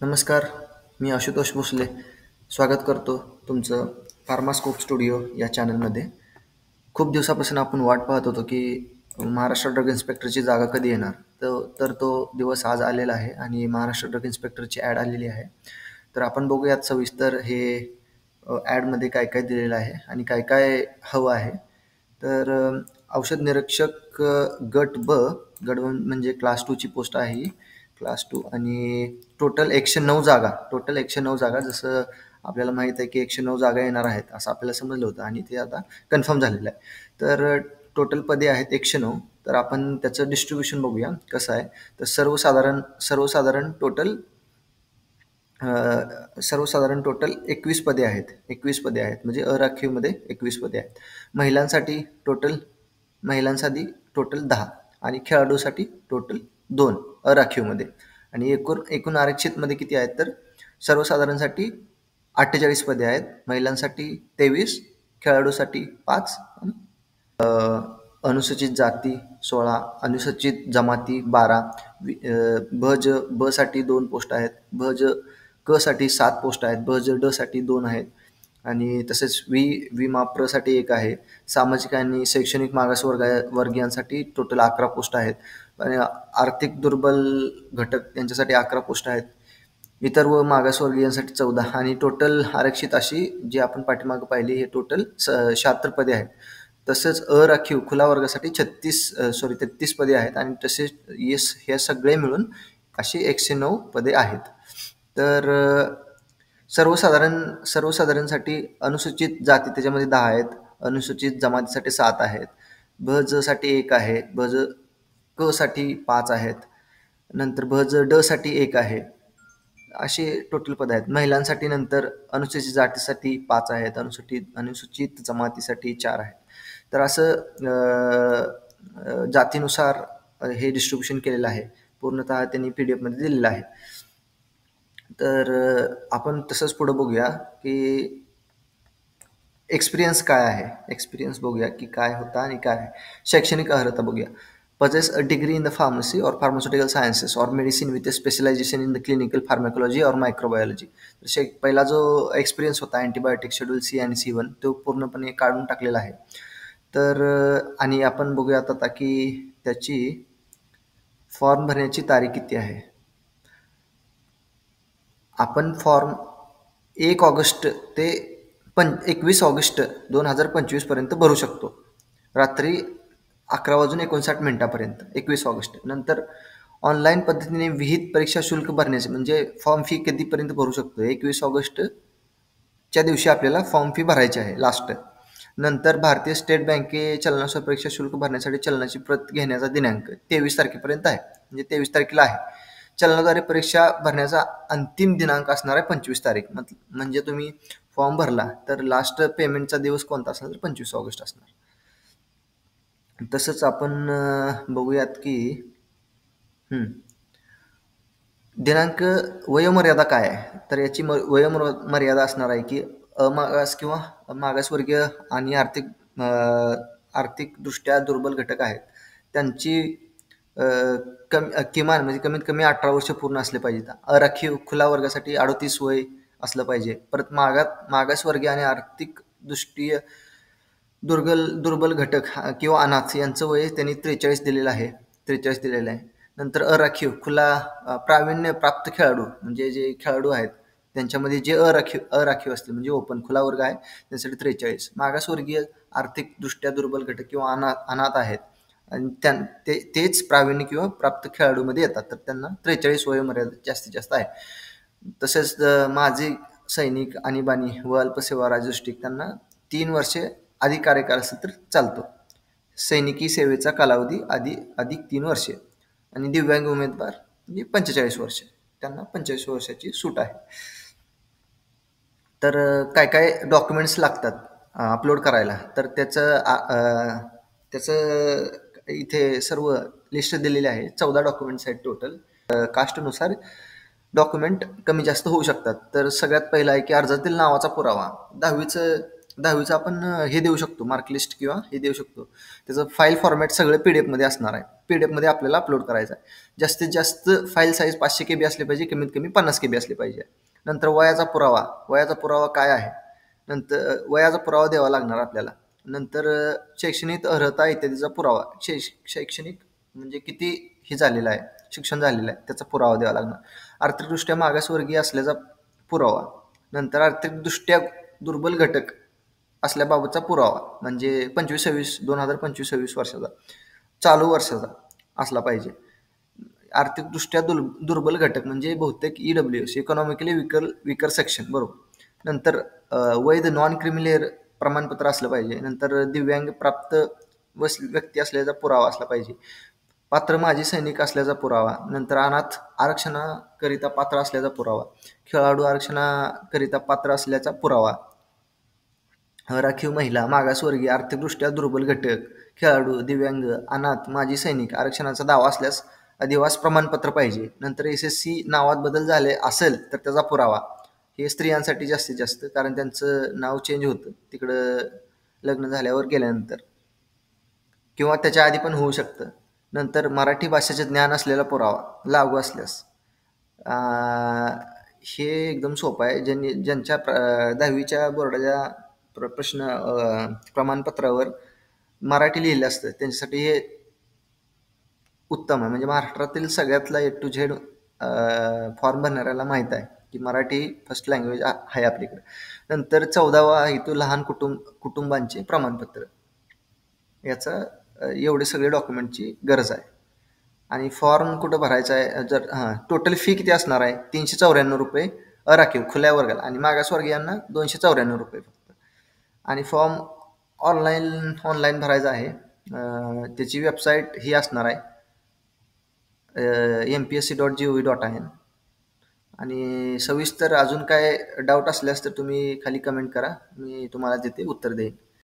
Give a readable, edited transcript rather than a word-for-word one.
नमस्कार, मी आशुतोष भोसले. स्वागत करतो तुमचं फार्मास्कोप स्टुडिओ या चॅनलमध्ये. खूप दिवसापासून आपण वाट पाहत होतो की महाराष्ट्र ड्रग इन्स्पेक्टरची जागा कधी येणार. तर तो दिवस आज आलेला आहे आणि महाराष्ट्र ड्रग इन्स्पेक्टरची ॲड आलेली आहे. तर आपण बघूयात सविस्तर हे ॲडमध्ये काय काय दिलेलं आहे आणि काय काय हवं आहे. तर औषध निरीक्षक गट ब म्हणजे क्लास 2ची पोस्ट आहे ही. क्लास 2 आणि टोटल 109 जागा. टोटल 109 जागा. जसं आपल्याला माहीत आहे की 109 जागा येणार आहेत असं आपल्याला समजलं होतं आणि ते आता कन्फर्म झालेलं आहे. तर टोटल पदे आहेत 109. तर आपण त्याचं डिस्ट्रीब्युशन बघूया कसं आहे. तर सर्वसाधारण टोटल 21 पदे आहेत. 21 पदे आहेत म्हणजे अराखीवमध्ये 21 पदे आहेत. महिलांसाठी टोटल 10 आणि खेळाडूसाठी टोटल 2 अराखीवमध्ये. आणि एकूण आरक्षितमध्ये किती आहेत तर सर्वसाधारणसाठी 48 पदे आहेत, महिलांसाठी 23, खेळाडूसाठी 5, अनुसूचित जाती 16, अनुसूचित जमाती 12, ब साठी 2 पोस्ट आहेत, क साठी 7 पोस्ट आहेत, ड साठी 2 आहेत आणि तसेच विमाप्र साठी 1 आहे. सामाजिक आणि शैक्षणिक वर्गीयांसाठी टोटल 11 पोस्ट आहेत आणि आर्थिक दुर्बल घटक यांच्यासाठी 11 पोस्ट आहेत. इतर व मागासवर्गीयांसाठी 14 आणि टोटल आरक्षित अशी जी आपण पाठीमागे पाहिली हे टोटल 76 पदे आहेत. तसंच अराखीव खुला वर्गासाठी 33 पदे आहेत आणि तसेच हे सगळे मिळून अशी 109 पदे आहेत. तर सर्वसाधारणसाठी अनुसूचित जाती त्याच्यामध्ये 10 आहेत, अनुसूचित जमातीसाठी 7 आहेत, साठी 1 आहे, क साठी 5 आहेत, नंतर ड साठी 1 आहे. असे टोटल पद आहेत. महिलांसाठी नंतर अनुसूचित जातीसाठी 5 आहेत, अनुसूचित जमातीसाठी 4 आहेत. तर असं जातीनुसार हे डिस्ट्रीब्युशन केलेलं आहे. पूर्णतः त्यांनी PDF मध्ये दिलेलं आहे. तर आपण तसंच पुढे बघूया की एक्सपिरियन्स काय आहे. एक्सपिरियन्स बघूया की काय होता आणि काय आहे. शैक्षणिक अर्हता बघूया. possess a degree in the pharmacy or pharmaceutical sciences or medicine with a specialization in the clinical pharmacology or microbiology. पहिला जो एक्सपिरियन्स होता अँटीबायोटिक शेड्यूल C आणि C1 तो पूर्णपणे काढून टाकलेला आहे. तर आणि आपण बघूयात आता की त्याची फॉर्म भरण्याची तारीख किती आहे. आपण फॉर्म 1 ऑगस्ट ते 21 ऑगस्ट 2025 पर्यंत भरू शकतो. रात्री 11:59 पर्यंत 21 ऑगस्ट. नंतर ऑनलाईन पद्धतीने विहित परीक्षा शुल्क भरण्याचे म्हणजे फॉर्म फी कधीपर्यंत भरू शकतो. 21 ऑगस्टच्या दिवशी आपल्याला फॉर्म फी भरायची आहे लास्ट. नंतर भारतीय स्टेट बँके चलनानुसार परीक्षा शुल्क भरण्यासाठी चलनाची प्रत घेण्याचा दिनांक 23 तारखेपर्यंत आहे. म्हणजे 23 तारखेला आहे. चलनाद्वारे परीक्षा भरण्याचा अंतिम दिनांक असणार आहे 25 तारीख. म्हणजे तुम्ही फॉर्म भरला तर लास्ट पेमेंटचा दिवस कोणता असणार तर 25 ऑगस्ट असणार. तसंच आपण बघूयात की दिनांक वयोमर्यादा काय आहे. तर याची वयोमर्यादा असणार आहे की अमागास किंवा मागासवर्गीय आणि आर्थिकदृष्ट्या दुर्बल घटक आहेत त्यांची किमान म्हणजे कमीत कमी 18 वर्ष पूर्ण असले पाहिजेत. अराखीव खुला वर्गासाठी 38 वय असलं पाहिजे. परत मागासवर्गीय आणि आर्थिकदृष्ट्या दुर्बल घटक किंवा अनाथ यांचं वय त्यांनी 43 दिलेलं आहे. नंतर अराखीव खुला प्रावीण्य प्राप्त खेळाडू म्हणजे जे खेळाडू आहेत त्यांच्यामध्ये जे अराखीव असतील म्हणजे ओपन खुला वर्ग आहे त्यासाठी 43. मागासवर्गीय आर्थिकदृष्ट्या दुर्बल घटक किंवा अनाथ आहेत आणि तेच प्रावीण्य किंवा प्राप्त खेळाडूमध्ये येतात तर त्यांना 43 वयोमर्यादा जास्तीत जास्त आहे. तसेच माजी सैनिक आणीबाणी व अल्पसेवा राजदृष्टिक त्यांना 3 वर्षे अधिक कार्यकाळ असेल तर चालतो. सैनिकी सेवेचा कालावधी अधिक 3 वर्षे आणि दिव्यांग उमेदवार म्हणजे 45 वर्ष त्यांना 45 वर्षाची सूट आहे. तर काय काय डॉक्युमेंट्स लागतात अपलोड करायला तर त्याचं इथे सर्व लिस्ट दिलेली आहे. 14 डॉक्युमेंट्स आहेत टोटल. कास्टनुसार डॉक्युमेंट कमी जास्त होऊ शकतात. तर सगळ्यात पहिला आहे की अर्जातील नावाचा पुरावा. 10वीचं 10वीचं आपण हे देऊ शकतो, मार्क लिस्ट किंवा हे देऊ शकतो. त्याचं फाईल फॉर्मॅट सगळं PDF मध्ये असणार आहे. PDF मध्ये आपल्याला अपलोड करायचं आहे. जास्तीत जास्त फाईल साईज 500 KB असली पाहिजे, कमीत कमी 50 KB असली पाहिजे. नंतर वयाचा पुरावा काय आहे, नंतर वयाचा पुरावा द्यावा लागणार आपल्याला. नंतर शैक्षणिक अर्हता इत्यादीचा पुरावा, शैक्षणिक म्हणजे किती हे झालेलं आहे, शिक्षण झालेलं आहे त्याचा पुरावा द्यावा लागणार. आर्थिकदृष्ट्या मागासवर्गीय असल्याचा पुरावा. नंतर आर्थिकदृष्ट्या दुर्बल घटक असल्याबाबतचा पुरावा, म्हणजे 2025-26 वर्षाचा, चालू वर्षाचा असला पाहिजे. आर्थिकदृष्ट्या दुर्बल घटक म्हणजे बहुतेक EWS, इकॉनॉमिकली विकर सेक्शन, बरोबर. नंतर वैध नॉन क्रिमिलेअर प्रमाणपत्र असलं पाहिजे. नंतर दिव्यांग प्राप्त व्यक्ती असल्याचा पुरावा असला पाहिजे. पात्र माजी सैनिक असल्याचा पुरावा. नंतर अनाथ आरक्षणाकरिता पात्र असल्याचा पुरावा. खेळाडू आरक्षणाकरिता पात्र असल्याचा पुरावा. राखीव महिला, मागासवर्गीय, आर्थिकदृष्ट्या दुर्बल घटक, खेळाडू, दिव्यांग, अनाथ, माजी सैनिक आरक्षणाचा दावा असल्यास अधिवास प्रमाणपत्र पाहिजे. नंतर SSC नावात बदल झाले असेल तर त्याचा पुरावा. हे स्त्रियांसाठी जास्तीत जास्त, कारण त्यांचं नाव चेंज होतं तिकडं लग्न झाल्यावर गेल्यानंतर, किंवा त्याच्या आधी पण होऊ शकतं. नंतर मराठी भाषेचे ज्ञान असलेला पुरावा लागू असल्यास. हे एकदम सोपं आहे. ज्यांच्या 10वीच्या बोर्डाच्या प्रश्न प्रमाणपत्रावर मराठी लिहिलं असतं त्यांच्यासाठी हे उत्तम आहे. म्हणजे महाराष्ट्रातील सगळ्यातला A to Z फॉर्म भरणाऱ्याला माहीत आहे की मराठी फर्स्ट लँग्वेज आहे आपल्याकडे. नंतर 14वा आहे तो लहान कुटुंबांचे प्रमाणपत्र. याचा एवढे सगळे डॉक्युमेंटची गरज आहे. आणि फॉर्म कुठं भरायचा आहे, जर टोटल फी किती असणार आहे, 394 रुपये अराखीव खुल्या वर्गाला, आणि मागासवर्गीयांना 294 रुपये फक्त. आणि फॉर्म ऑनलाईन भरायचा आहे. त्याची वेबसाईट ही असणार आहे mpsc.gov.in. आणि सविस्तर अजून काय डाऊट असल्यास तर तुम्ही खाली कमेंट करा, मी तुम्हाला तिथे उत्तर देईन.